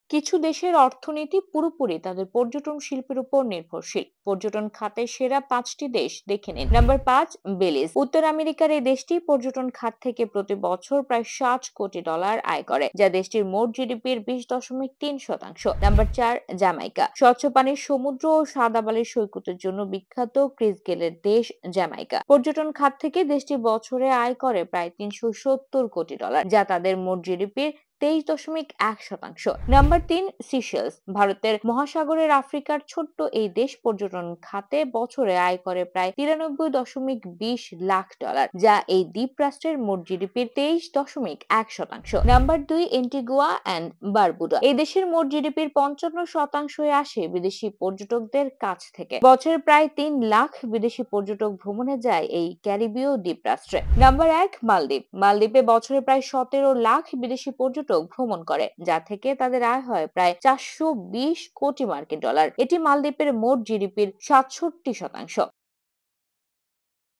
কিছু দেশের অর্থনীতি পুরোপুরি তাদের পর্যটন শিল্পের উপর নির্ভরশীল। পর্যটন খাতে সেরা 5টি দেশ দেখে নিন। Number 5, Belize. উত্তর আমেরিকার এই দেশটি পর্যটন খাত থেকে প্রতি বছর প্রায় $60 কোটি আয় করে, যা দেশটির মোট জিডিপির 20.3%। Number 4, Jamaica. স্বচ্ছ পানির সমুদ্র ও সাদা বালির সৈকতের জন্য বিখ্যাত ক্রিস গেলের দেশ জ্যামাইকা। পর্যটন খাত থেকে দেশটি বছরে আয় করে প্রায় $370 কোটি, যা তাদের মোট জিডিপির 23.1%। Number 3, Seychelles. ভারতের মহাসাগরের আফ্রিকার ছোট্ট এই দেশ পর্যটন খাতে বছরে আয় করে প্রায় $93.20 লাখ, যা এই দ্বীপ রাষ্ট্রের মোট জিডিপির 23.1%। Number 2, Antigua and Barbuda. এই দেশের মোট জিডিপির 55% আসে বিদেশি পর্যটকদের কাছ থেকে। বছরে প্রায় 3 লাখ বিদেশি পর্যটক ভ্রমণে যায় এই ক্যারিবীয় দ্বীপ রাষ্ট্রে। নাম্বার 1, মালদ্বীপ। মালদ্বীপে বছরে প্রায় 17 লাখ বিদেশি পর্যটক ভ্রমণ করে, যা থেকে তাদের আয় হয় প্রায় $420 কোটি। এটি মালদ্বীপের মোট জিডিপির 67%।